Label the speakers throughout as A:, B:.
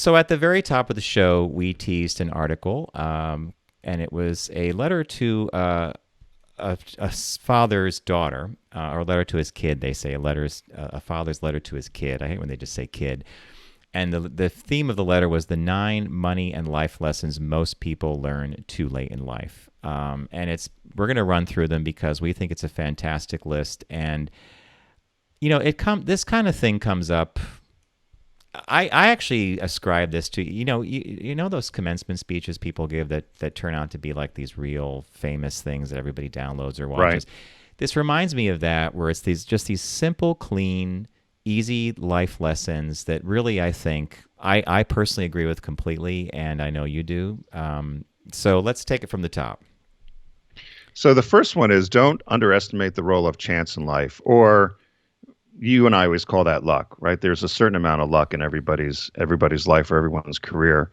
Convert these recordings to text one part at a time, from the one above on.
A: So at the very top of the show, we teased an article, and it was a letter to a father's daughter, or a letter to his kid. They say a father's letter to his kid. I hate when they just say kid. And the theme of the letter was the 9 money and life lessons most people learn too late in life. And we're going to run through them because we think it's a fantastic list. And this kind of thing comes up. I actually ascribe this to those commencement speeches people give that turn out to be like these real famous things that everybody downloads or watches.
B: Right.
A: This reminds me of that, where it's these simple, clean, easy life lessons that really I think I personally agree with completely, and I know you do. So let's take it from the top.
B: So the first one is don't underestimate the role of chance in life, or you and I always call that luck, right? There's a certain amount of luck in everybody's life or everyone's career.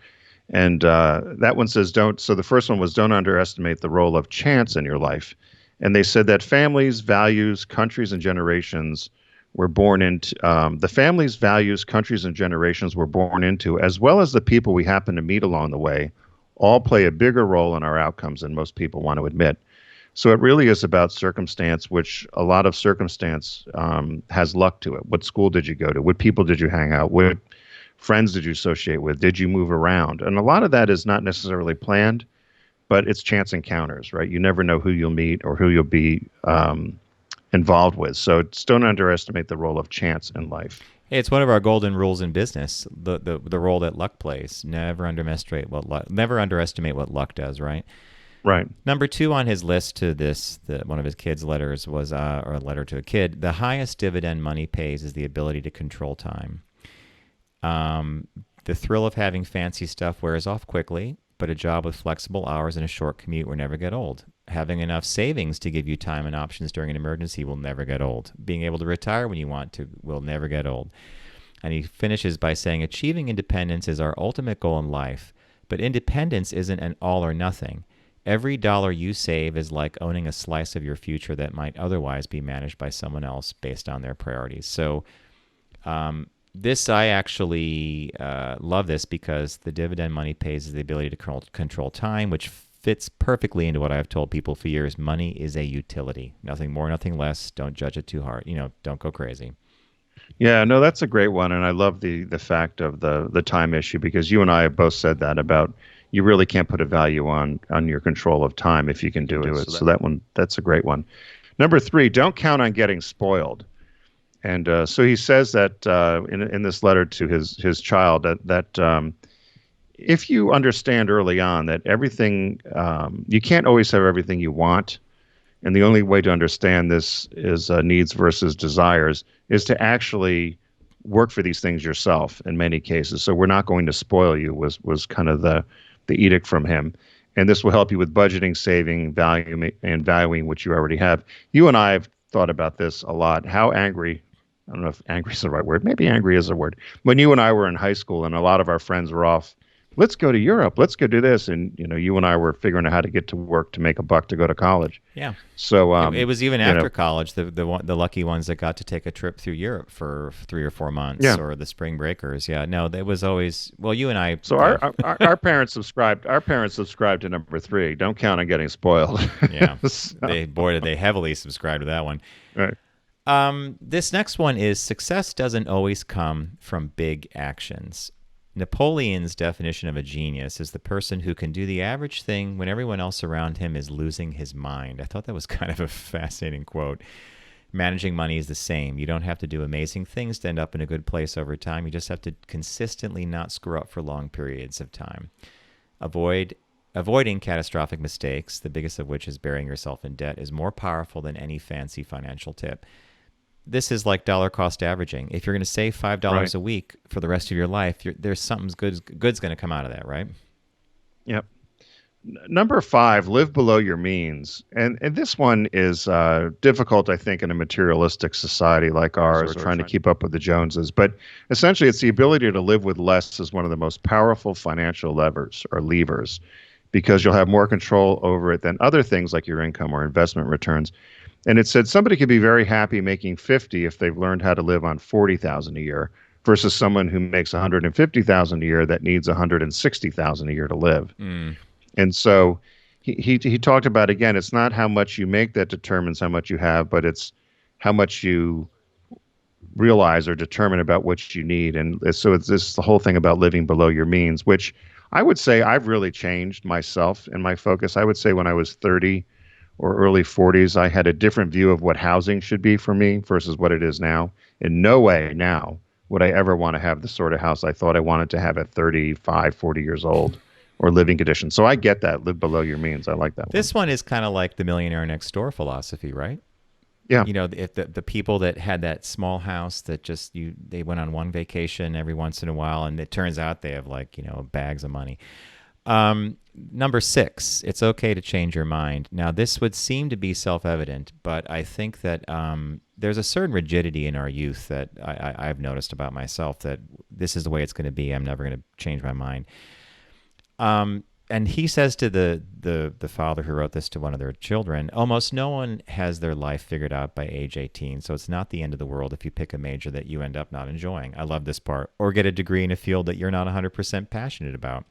B: And that one says don't. So the first one was don't underestimate the role of chance in your life. And they said that families, values, countries, and generations were born into the families, values, countries, and generations we're born into, as well as the people we happen to meet along the way, all play a bigger role in our outcomes than most people want to admit. So it really is about circumstance, which a lot of circumstance has luck to it. What school did you go to? What people did you hang out with? What friends did you associate with? Did you move around? And a lot of that is not necessarily planned, but it's chance encounters, right? You never know who you'll meet or who you'll be involved with. So don't underestimate the role of chance in life.
A: Hey, it's one of our golden rules in business. The role that luck plays. Never underestimate what luck does. Right.
B: Right.
A: Number 2 on his list to one of his kids' letters was, or a letter to a kid, the highest dividend money pays is the ability to control time. The thrill of having fancy stuff wears off quickly, but a job with flexible hours and a short commute will never get old. Having enough savings to give you time and options during an emergency will never get old. Being able to retire when you want to will never get old. And he finishes by saying, achieving independence is our ultimate goal in life, but independence isn't an all or nothing. Every dollar you save is like owning a slice of your future that might otherwise be managed by someone else based on their priorities. So I actually love this because the dividend money pays is the ability to control time, which fits perfectly into what I've told people for years. Money is a utility. Nothing more, nothing less. Don't judge it too hard. Don't go crazy.
B: Yeah, no, that's a great one. And I love the fact of the time issue, because you and I have both said that about you really can't put a value on your control of time if you can do it. So that's a great one. Number 3, don't count on getting spoiled. And so he says that in this letter to his child that if you understand early on that everything, you can't always have everything you want, and the only way to understand this is needs versus desires, is to actually work for these things yourself in many cases. So we're not going to spoil you was kind of the edict from him. And this will help you with budgeting, saving, valuing what you already have. You and I have thought about this a lot. How angry, I don't know if angry is the right word. Maybe angry is a word. When you and I were in high school and a lot of our friends were off, let's go to Europe, let's go do this. And, you and I were figuring out how to get to work to make a buck to go to college.
A: Yeah.
B: So
A: it was even after college, the lucky ones that got to take a trip through Europe for 3 or 4 months, or the spring breakers. Yeah, no, it was always, well, you and I.
B: So our parents subscribed. Our parents subscribed to number 3. Don't count on getting spoiled.
A: Yeah, did they heavily subscribe to that one.
B: Right.
A: This next one is success doesn't always come from big actions. Napoleon's definition of a genius is the person who can do the average thing when everyone else around him is losing his mind. I thought that was kind of a fascinating quote. Managing money is the same. You don't have to do amazing things to end up in a good place over time. You just have to consistently not screw up for long periods of time. Avoiding catastrophic mistakes, the biggest of which is burying yourself in debt, is more powerful than any fancy financial tip. This is like dollar cost averaging. If you're going to save $5 a week for the rest of your life, there's something good's going to come out of that, right?
B: Yep. Number 5, live below your means. And this one is difficult, I think, in a materialistic society like ours, trying to keep up with the Joneses. But essentially, it's the ability to live with less is one of the most powerful financial levers, because you'll have more control over it than other things like your income or investment returns. And it said somebody could be very happy making 50 if they've learned how to live on 40,000 a year, versus someone who makes 150,000 a year that needs 160,000 a year to live.
A: Mm.
B: And so he talked about, again, it's not how much you make that determines how much you have, but it's how much you realize or determine about what you need. And so it's this the whole thing about living below your means, which I would say I've really changed myself and my focus. I would say when I was 30 or early 40s, I had a different view of what housing should be for me versus what it is now. In no way now would I ever want to have the sort of house I thought I wanted to have at 35, 40 years old, or living conditions. So I get that. Live below your means. I like that one.
A: This one is kind of like the millionaire next door philosophy, right?
B: Yeah.
A: You know, if the people that had that small house that just they went on one vacation every once in a while, and it turns out they have, like, bags of money. Number 6, it's okay to change your mind. Now, this would seem to be self-evident, but I think that there's a certain rigidity in our youth that I've noticed about myself, that this is the way it's going to be. I'm never going to change my mind. And he says to the father who wrote this to one of their children, almost no one has their life figured out by age 18, so it's not the end of the world if you pick a major that you end up not enjoying. I love this part. Or get a degree in a field that you're not 100% passionate about.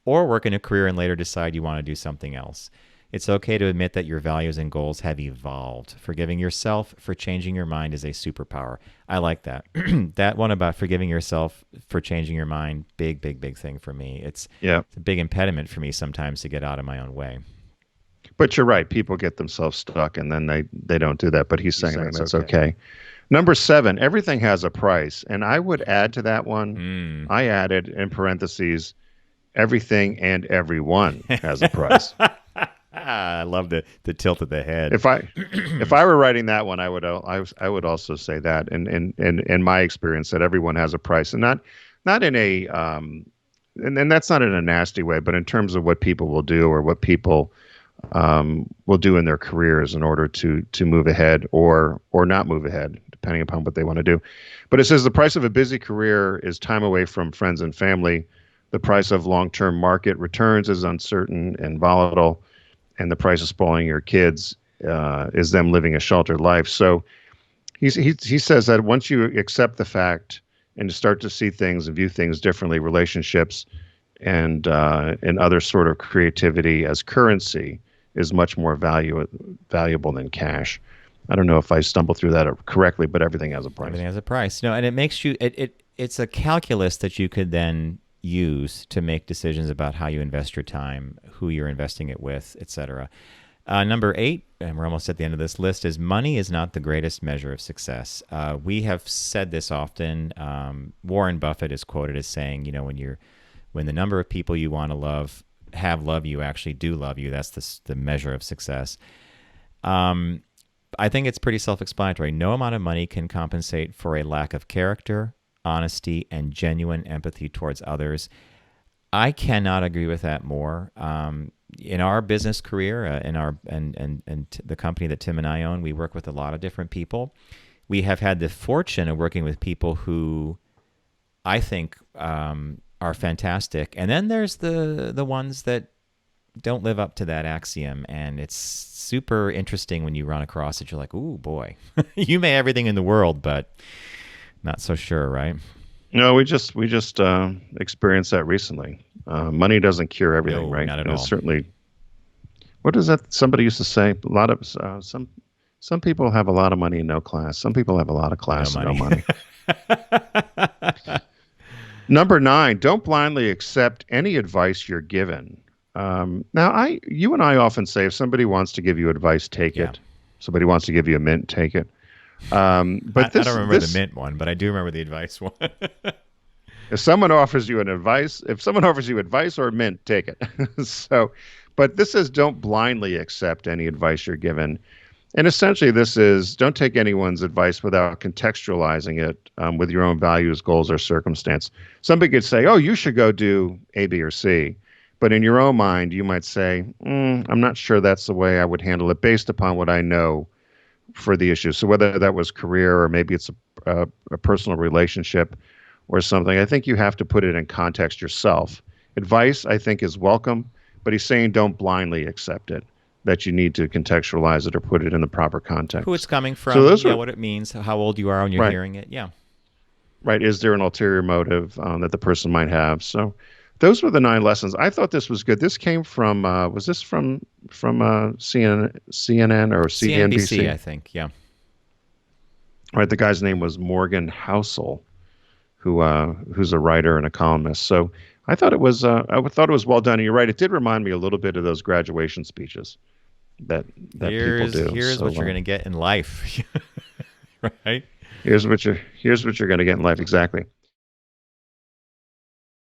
A: Or work in a career and later decide you want to do something else. It's okay to admit that your values and goals have evolved. Forgiving yourself for changing your mind is a superpower. I like that. That one about forgiving yourself for changing your mind, big, big, big thing for me. It's a big impediment for me sometimes to get out of my own way.
B: But you're right. People get themselves stuck, and then they don't do that. But he's saying that's okay. Number 7, everything has a price. And I would add to that one, I added in parentheses, everything and everyone has a price.
A: I love the tilt of the head.
B: If I were writing that one, I would also say that in my experience, that everyone has a price, and not in a and that's not in a nasty way, but in terms of what people will do, or what people will do in their careers in order to move ahead or not move ahead, depending upon what they want to do. But it says the price of a busy career is time away from friends and family. The price of long-term market returns is uncertain and volatile, and the price of spoiling your kids is them living a sheltered life. So he says that once you accept the fact and start to see things and view things differently, relationships and other sort of creativity as currency is much more valuable than cash. I don't know if I stumbled through that correctly, but everything has a price.
A: Everything has a price. No, and it makes you it's a calculus that you could then use to make decisions about how you invest your time, who you're investing it with, etc. Number 8, and we're almost at the end of this list, is money is not the greatest measure of success. We have said this often. Warren Buffett is quoted as saying, when the number of people you want to love you actually do love you, that's the measure of success. I think it's pretty self-explanatory. No amount of money can compensate for a lack of character, honesty, and genuine empathy towards others. I cannot agree with that more. In our business career, in our and the company that Tim and I own, we work with a lot of different people. We have had the fortune of working with people who I think are fantastic, and then there's the ones that don't live up to that axiom, and it's super interesting when you run across it. You're like, ooh, boy, you may have everything in the world, but not so sure, right?
B: No, we just experienced that recently. Money doesn't cure everything,
A: No,
B: right?
A: not at
B: And
A: all.
B: it's certainly, what is that somebody used to say? A lot of some people have a lot of money and no class. Some people have a lot of class and no money. Number 9, don't blindly accept any advice you're given. Now, you and I often say, if somebody wants to give you advice, take it. Somebody wants to give you a mint, take it. But
A: I don't remember the mint one, but I do remember the advice one.
B: If someone offers you advice or mint, take it. So, but this says don't blindly accept any advice you're given. And essentially this is don't take anyone's advice without contextualizing it with your own values, goals, or circumstance. Somebody could say, oh, you should go do A, B, or C. But in your own mind, you might say, I'm not sure that's the way I would handle it based upon what I know for the issue. So whether that was career or maybe it's a personal relationship or something, I think you have to put it in context yourself. Advice, I think, is welcome, but he's saying don't blindly accept it, that you need to contextualize it or put it in the proper context.
A: Who it's coming from,
B: So what
A: it means, how old you are when you're hearing it. Yeah.
B: right? Is there an ulterior motive that the person might have? So those were the 9 lessons. I thought this was good. This came from was this from CNN or
A: CNBC,
B: CNBC?
A: I think. Yeah.
B: Right, the guy's name was Morgan Housel, who's a writer and a columnist. So I thought it was well done. And you're right, it did remind me a little bit of those graduation speeches that that people do.
A: Here's what
B: So
A: you're gonna get in life, right?
B: here's what you're going to get in life exactly.